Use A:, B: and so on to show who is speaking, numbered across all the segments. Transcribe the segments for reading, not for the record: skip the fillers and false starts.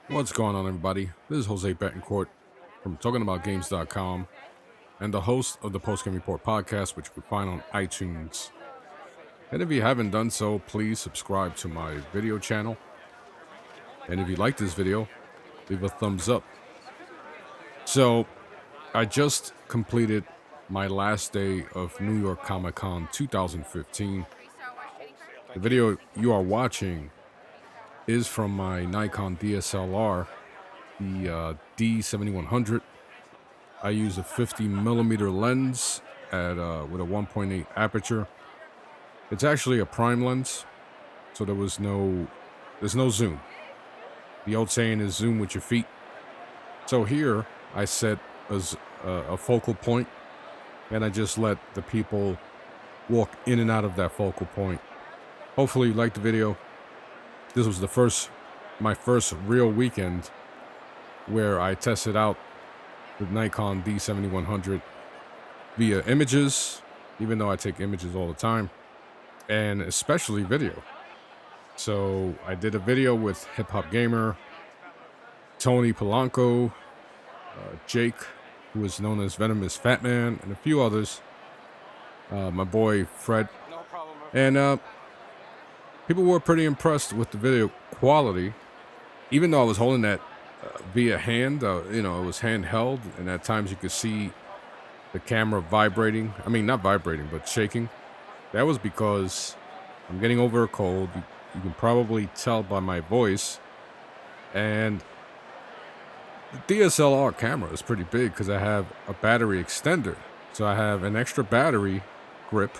A: What's going on, everybody? This is Jose Betancourt from TalkingAboutGames.com and the host of the Post Game Report podcast, which you can find on iTunes. And if you haven't done so, please subscribe to my video channel. And if you like this video, leave a thumbs up. So, I just completed my last day of New York Comic Con 2015. The video you are watching is from my Nikon DSLR, the D7100. I use a 50mm lens with a 1.8 aperture. It's actually a prime lens, so there's no zoom. The old saying is zoom with your feet. So here I set as a focal point, and I just let the people walk in and out of that focal point. Hopefully you liked the video. This was my first real weekend where I tested out the Nikon D7100 via images, even though I take images all the time, and especially video. So I did a video with Hip Hop Gamer, Tony Polanco, Jake, who is known as Venomous Fat Man, and a few others, my boy Fred. And people were pretty impressed with the video quality, even though I was holding that via hand. It was handheld, and at times you could see the camera vibrating. I mean, not vibrating, but shaking. That was because I'm getting over a cold. You can probably tell by my voice. And the DSLR camera is pretty big because I have a battery extender. So I have an extra battery grip.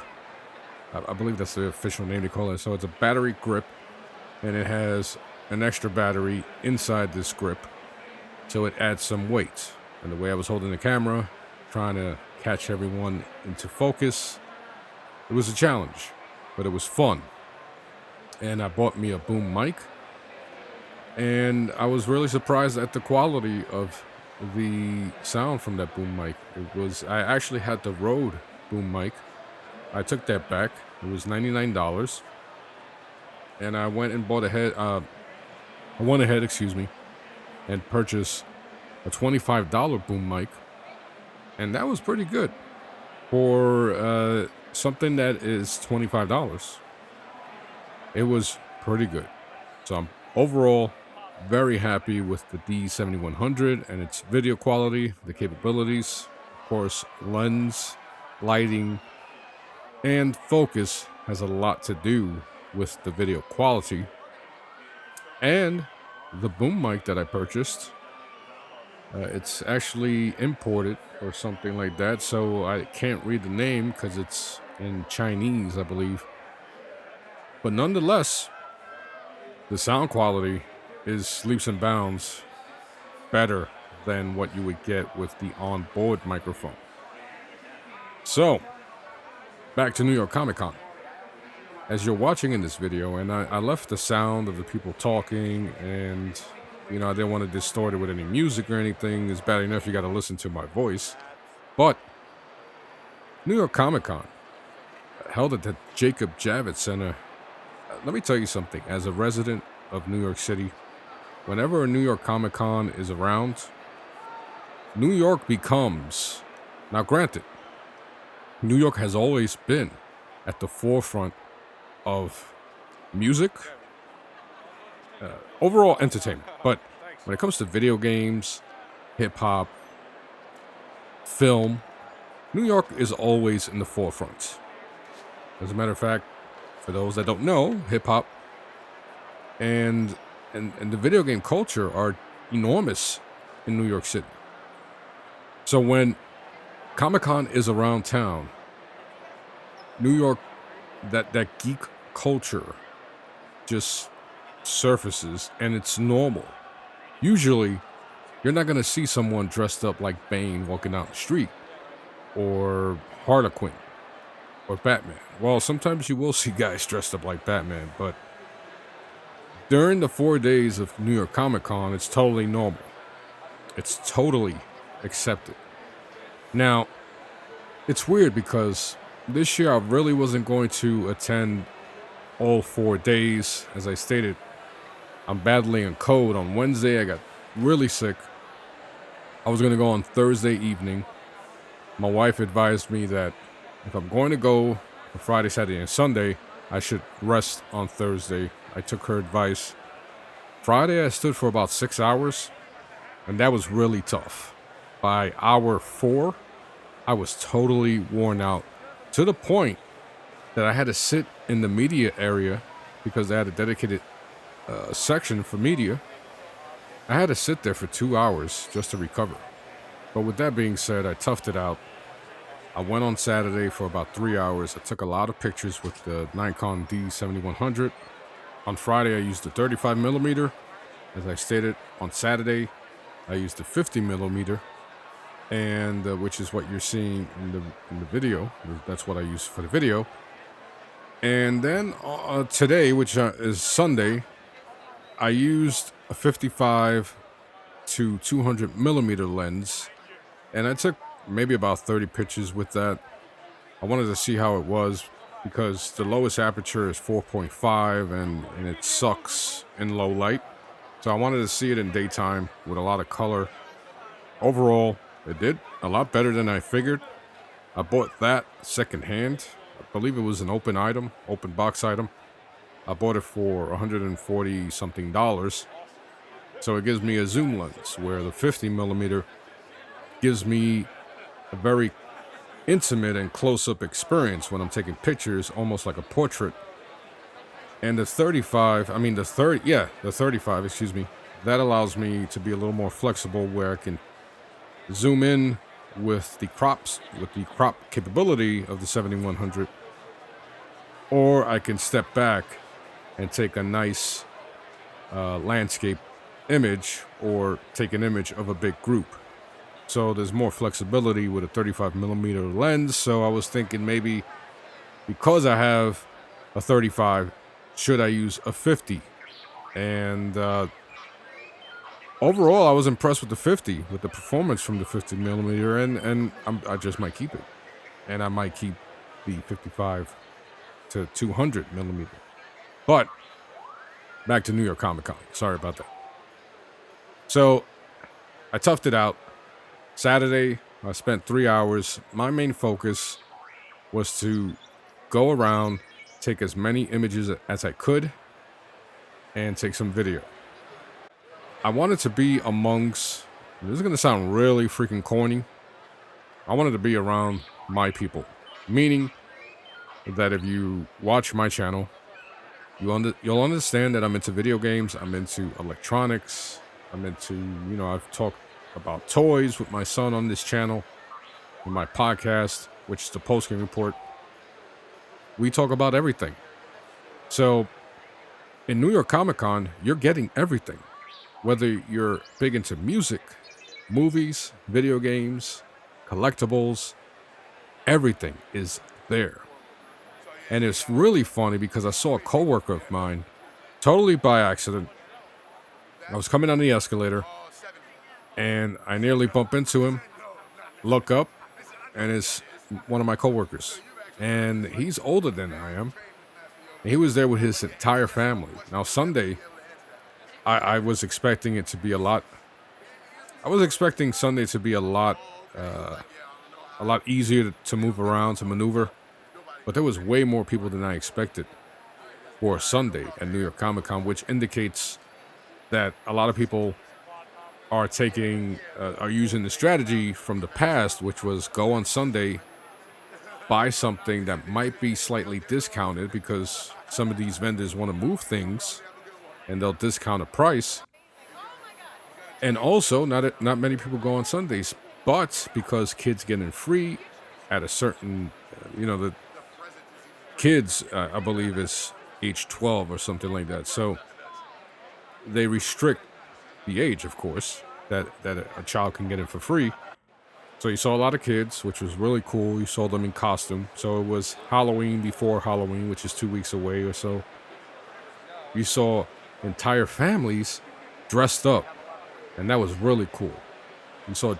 A: I believe that's the official name they call it. So it's a battery grip, and it has an extra battery inside this grip. So it adds some weight. And the way I was holding the camera, trying to catch everyone into focus, it was a challenge, but it was fun. And I bought me a boom mic, and I was really surprised at the quality of the sound from that boom mic. I actually had the Rode boom mic. I took that back. It was $99, and I went and bought I went ahead, and purchased a $25 boom mic, and that was pretty good for something that is $25. It was pretty good. So I'm overall very happy with the D7100 and its video quality, the capabilities. Of course, lens, lighting, and focus has a lot to do with the video quality. And the boom mic that I purchased, it's actually imported or something like that, so I can't read the name because it's in Chinese, I believe. But nonetheless, the sound quality is leaps and bounds better than what you would get with the onboard microphone. So, back to New York Comic Con. As you're watching in this video, and I left the sound of the people talking, and I didn't want to distort it with any music or anything. It's bad enough you got to listen to my voice. But New York Comic Con, held at the Jacob Javits Center. Let me tell you something. As a resident of New York City, whenever a New York Comic Con is around, New York becomes... Now, granted, New York has always been at the forefront of music, overall entertainment. But when it comes to video games, hip-hop, film, New York is always in the forefront. As a matter of fact, for those that don't know, hip-hop and the video game culture are enormous in New York City. So when Comic-Con is around town, New York, that geek culture just surfaces, and it's normal. Usually, you're not going to see someone dressed up like Bane walking down the street, or Harlequin, or Batman. Well, sometimes you will see guys dressed up like Batman, but during the 4 days of New York Comic Con, it's totally normal. It's totally accepted. Now, it's weird because this year I really wasn't going to attend all 4 days. As I stated, I'm battling a cold. On Wednesday, I got really sick. I was going to go on Thursday evening. My wife advised me that if I'm going to go for Friday, Saturday, and Sunday, I should rest on Thursday. I took her advice. Friday, I stood for about 6 hours, and that was really tough. By hour 4, I was totally worn out to the point that I had to sit in the media area because they had a dedicated section for media. I had to sit there for 2 hours just to recover. But with that being said, I toughed it out. I went on Saturday for about 3 hours. I took a lot of pictures with the Nikon D7100. On Friday, I used the 35 millimeter. As I stated, on Saturday, I used the 50 millimeter, and which is what you're seeing in the video. That's what I use for the video. And then today, which is Sunday, I used a 55 to 200 millimeter lens, and I took maybe about 30 pictures with that. I wanted to see how it was because the lowest aperture is 4.5 and it sucks in low light. So I wanted to see it in daytime with a lot of color. Overall, it did a lot better than I figured. I bought that secondhand. I believe it was an open box item. I bought it for $140 something. So it gives me a zoom lens where the 50 millimeter gives me a very intimate and close-up experience when I'm taking pictures, almost like a portrait. And the 35, excuse me, that allows me to be a little more flexible where I can zoom in with the crop capability of the 7100, or I can step back and take a nice landscape image or take an image of a big group. So there's more flexibility with a 35 millimeter lens. So I was thinking maybe because I have a 35, should I use a 50? And overall, I was impressed with the 50, with the performance from the 50 millimeter, and I just might keep it. And I might keep the 55 to 200 millimeter. But back to New York Comic Con. Sorry about that. So I toughed it out. Saturday, I spent 3 hours. My main focus was to go around, take as many images as I could, and take some video. I wanted to be amongst, this is going to sound really freaking corny, I wanted to be around my people. Meaning that if you watch my channel, you'll understand that I'm into video games, I'm into electronics, I'm into, I've talked about toys with my son on this channel, in my podcast, which is the Post Game Report. We talk about everything. So in New York Comic Con, you're getting everything. Whether you're big into music, movies, video games, collectibles, everything is there. And it's really funny because I saw a coworker of mine, totally by accident. I was coming down the escalator, and I nearly bump into him, look up, and it's one of my coworkers. And he's older than I am. And he was there with his entire family. Now, Sunday, I was expecting it to be a lot. I was expecting Sunday to be a lot easier to move around, to maneuver. But there was way more people than I expected for Sunday at New York Comic Con, which indicates that a lot of people are using the strategy from the past, which was go on Sunday, buy something that might be slightly discounted because some of these vendors want to move things and they'll discount a price. And also, not many people go on Sundays, but because kids get in free at a certain, the kids, I believe, is age 12 or something like that. So they restrict the age, of course, that a child can get in for free. So you saw a lot of kids, which was really cool. You saw them in costume. So it was Halloween before Halloween, which is 2 weeks away or so. You saw entire families dressed up, and that was really cool. You saw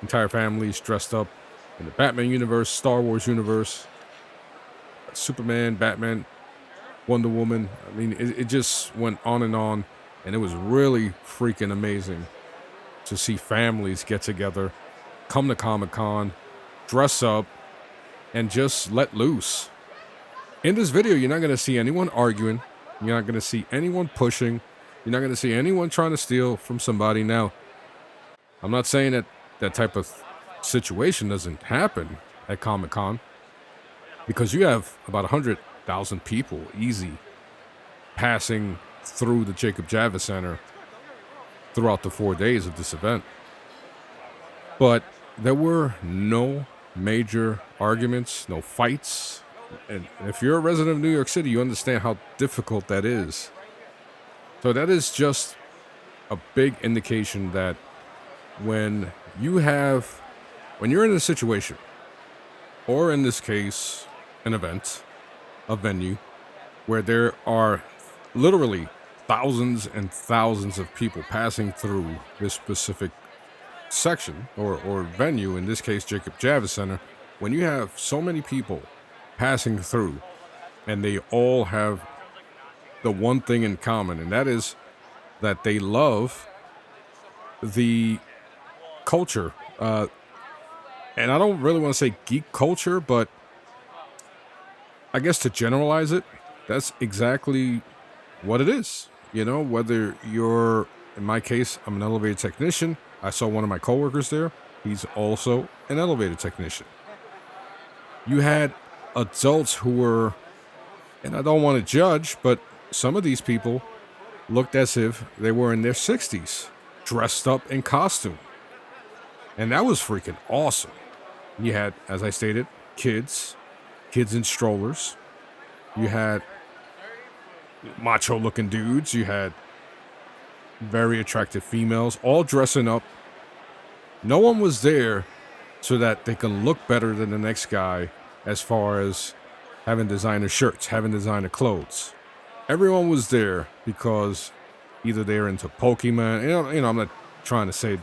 A: entire families dressed up in the Batman universe, Star Wars universe, Superman, Batman, Wonder Woman. I mean, it just went on, and it was really freaking amazing to see families get together, come to Comic-Con, dress up, and just let loose. In this video, you're not going to see anyone arguing. You're not going to see anyone pushing. You're not going to see anyone trying to steal from somebody. Now, I'm not saying that that type of situation doesn't happen at Comic-Con, because you have about 100,000 people easy passing through the Jacob Javits Center throughout the 4 days of this event. But there were no major arguments, no fights. And if you're a resident of New York City, you understand how difficult that is. So that is just a big indication that when you're in a situation, or in this case, an event, a venue, where there are literally thousands and thousands of people passing through this specific section or venue, in this case, Jacob Javits Center, when you have so many people passing through and they all have the one thing in common, and that is that they love the culture. And I don't really want to say geek culture, but I guess to generalize it, that's exactly what it is. You know, whether you're, in my case, I'm an elevator technician. I saw one of my coworkers there. He's also an elevator technician. You had adults who were, and I don't want to judge, but some of these people looked as if they were in their 60s, dressed up in costume. And that was freaking awesome. You had, as I stated, kids in strollers. You had macho looking dudes. You had very attractive females, all dressing up. No one was there so that they can look better than the next guy as far as having designer shirts, having designer clothes. Everyone was there because either they're into Pokemon. You know, I'm not trying to say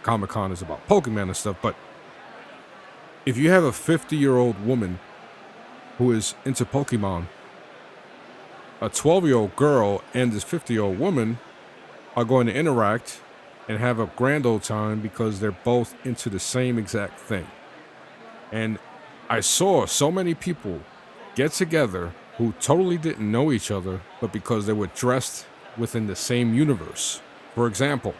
A: Comic-Con is about Pokemon and stuff, but if you have a 50-year-old woman who is into Pokemon, a 12-year-old girl and this 50-year-old woman are going to interact and have a grand old time because they're both into the same exact thing. And I saw so many people get together who totally didn't know each other, but because they were dressed within the same universe. For example,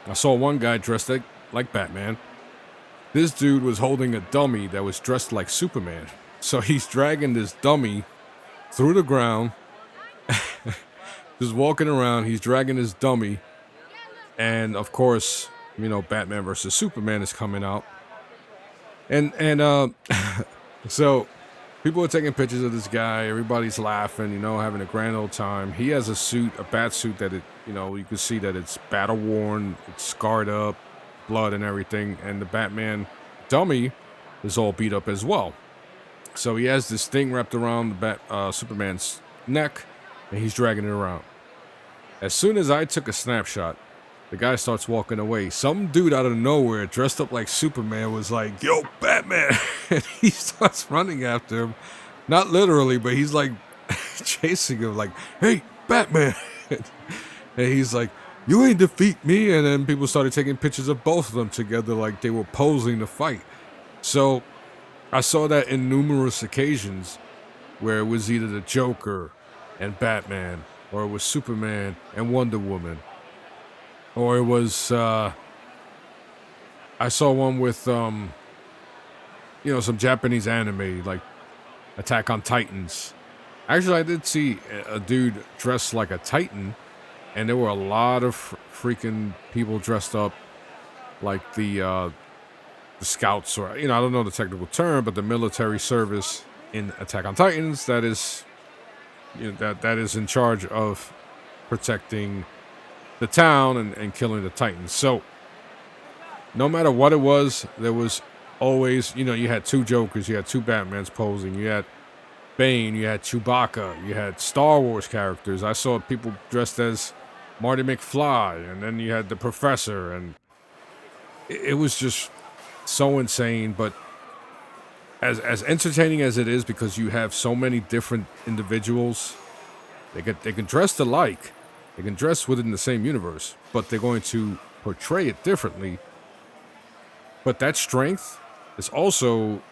A: I saw one guy dressed like Batman. This dude was holding a dummy that was dressed like Superman. So he's dragging this dummy through the ground, just walking around. He's dragging his dummy. And of course, you know, Batman versus Superman is coming out. And so people are taking pictures of this guy. Everybody's laughing, you know, having a grand old time. He has a suit, a bat suit that you can see that it's battle worn, it's scarred up, blood and everything. And the Batman dummy is all beat up as well. So he has this thing wrapped around the Superman's neck, and he's dragging it around. As soon as I took a snapshot, the guy starts walking away. Some dude out of nowhere, dressed up like Superman, was like, "Yo, Batman!" And he starts running after him. Not literally, but he's like chasing him, like, "Hey, Batman!" And he's like, "You ain't defeat me." And then people started taking pictures of both of them together like they were posing to fight. So I saw that in numerous occasions where it was either the Joker and Batman, or it was Superman and Wonder Woman. Or it was, I saw one with, some Japanese anime, like Attack on Titans. Actually, I did see a dude dressed like a Titan, and there were a lot of freaking people dressed up like the scouts, or, I don't know the technical term, but the military service in Attack on Titans that is, that is in charge of protecting the town and killing the Titans. So no matter what it was, there was always, you had two Jokers, you had two Batmans posing, you had Bane, you had Chewbacca, you had Star Wars characters. I saw people dressed as Marty McFly, and then you had the Professor, and it was just so insane. But as entertaining as it is, because you have so many different individuals. They can dress alike. They can dress within the same universe, but they're going to portray it differently. But that strength is also,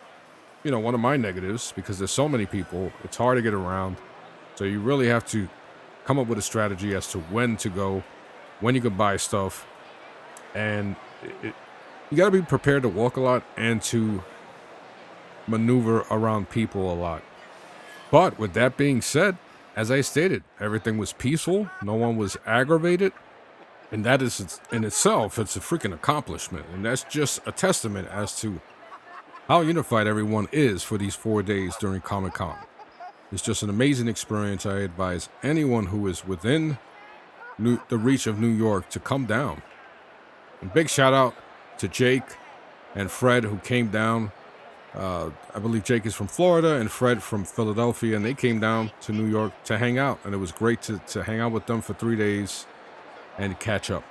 A: one of my negatives, because there's so many people. It's hard to get around. So you really have to come up with a strategy as to when to go, when you can buy stuff. And you got to be prepared to walk a lot and to maneuver around people a lot. But with that being said, as I stated, everything was peaceful. No one was aggravated. And that is, in itself, it's a freaking accomplishment. And that's just a testament as to how unified everyone is for these 4 days during Comic-Con. It's just an amazing experience. I advise anyone who is within the reach of New York to come down. And big shout out to Jake and Fred, who came down. I believe Jake is from Florida and Fred from Philadelphia, and they came down to New York to hang out. And it was great to hang out with them for 3 days and catch up.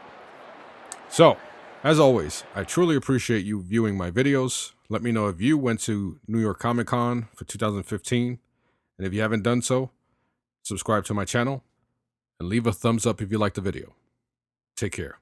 A: So, as always, I truly appreciate you viewing my videos. Let me know if you went to New York Comic Con for 2015. And if you haven't done so, subscribe to my channel and leave a thumbs up if you liked the video. Take care.